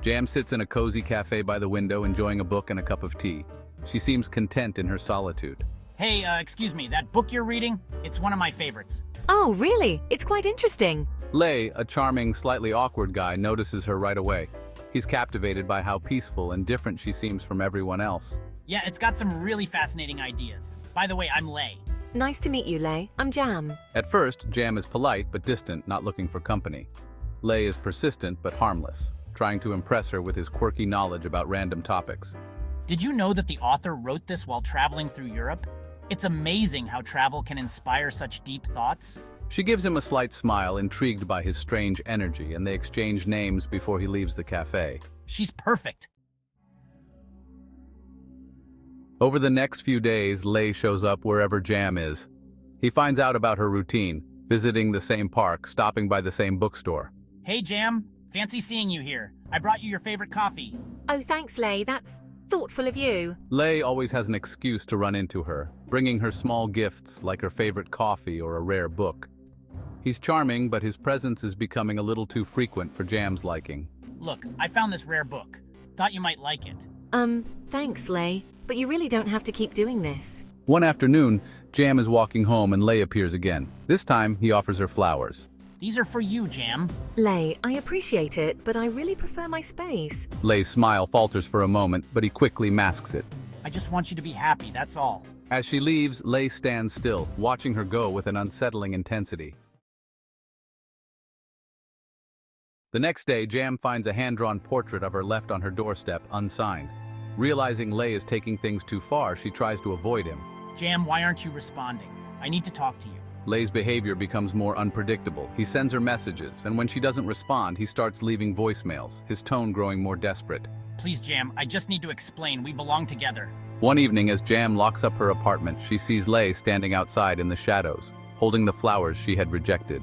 Jam sits in a cozy cafe by the window enjoying a book and a cup of tea. She seems content in her solitude. Hey, excuse me, that book you're reading? It's one of my favorites. Oh, really? It's quite interesting. Lei, a charming, slightly awkward guy, notices her right away. He's captivated by how peaceful and different she seems from everyone else. Yeah, it's got some really fascinating ideas. By the way, I'm Lei. Nice to meet you, Lei. I'm Jam. At first, Jam is polite but distant, not looking for company. Lei is persistent but harmless, trying to impress her with his quirky knowledge about random topics. Did you know that the author wrote this while traveling through Europe? It's amazing how travel can inspire such deep thoughts. She gives him a slight smile, intrigued by his strange energy, and they exchange names before he leaves the cafe. She's perfect. Over the next few days, Lei shows up wherever Jam is. He finds out about her routine, visiting the same park, stopping by the same bookstore. Hey, Jam. Fancy seeing you here. I brought you your favorite coffee. Oh, thanks, Lei. That's thoughtful of you. Lei always has an excuse to run into her, bringing her small gifts like her favorite coffee or a rare book. He's charming, but his presence is becoming a little too frequent for Jam's liking. Look, I found this rare book. Thought you might like it. Thanks, Lei. But you really don't have to keep doing this. One afternoon, Jam is walking home and Lei appears again. This time, he offers her flowers. These are for you, Jam. Lei, I appreciate it, but I really prefer my space. Lei's smile falters for a moment, but he quickly masks it. I just want you to be happy, that's all. As she leaves, Lei stands still, watching her go with an unsettling intensity. The next day, Jam finds a hand-drawn portrait of her left on her doorstep, unsigned. Realizing Lei is taking things too far, she tries to avoid him. Jam, why aren't you responding? I need to talk to you. Lei's behavior becomes more unpredictable. He sends her messages, and when she doesn't respond, he starts leaving voicemails, his tone growing more desperate. Please, Jam, I just need to explain. We belong together. One evening, as Jam locks up her apartment, she sees Lei standing outside in the shadows, holding the flowers she had rejected.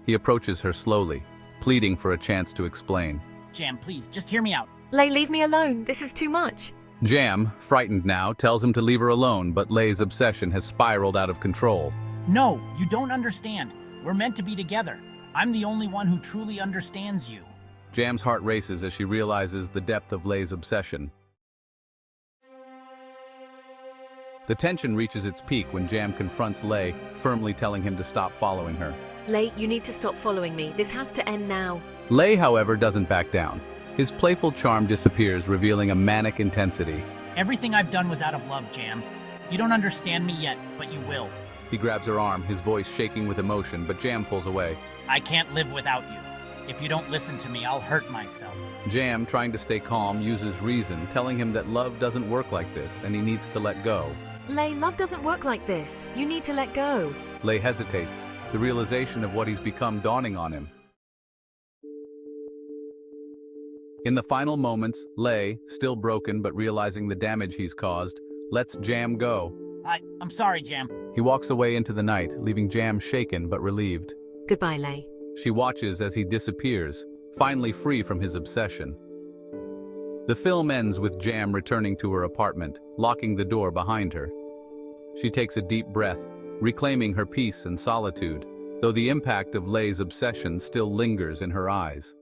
He approaches her slowly, pleading for a chance to explain. Jam, please, just hear me out. Lei, leave me alone. This is too much. Jam, frightened now, tells him to leave her alone, but Lei's obsession has spiraled out of control. No, you don't understand. We're meant to be together. I'm the only one who truly understands you. Jam's heart races as she realizes the depth of Lei's obsession. The tension reaches its peak when Jam confronts Lei, firmly telling him to stop following her. Lei, you need to stop following me. This has to end now. Lei, however, doesn't back down. His playful charm disappears, revealing a manic intensity. Everything I've done was out of love, Jam. You don't understand me yet, but you will. He grabs her arm, his voice shaking with emotion, but Jam pulls away. I can't live without you. If you don't listen to me, I'll hurt myself. Jam, trying to stay calm, uses reason, telling him that love doesn't work like this and he needs to let go. Lei, love doesn't work like this. You need to let go. Lei hesitates, the realization of what he's become dawning on him. In the final moments, Lei, still broken but realizing the damage he's caused, lets Jam go. I'm sorry, Jam. He walks away into the night, leaving Jam shaken but relieved. Goodbye, Lei. She watches as he disappears, finally free from his obsession. The film ends with Jam returning to her apartment, locking the door behind her. She takes a deep breath, reclaiming her peace and solitude, though the impact of Lei's obsession still lingers in her eyes.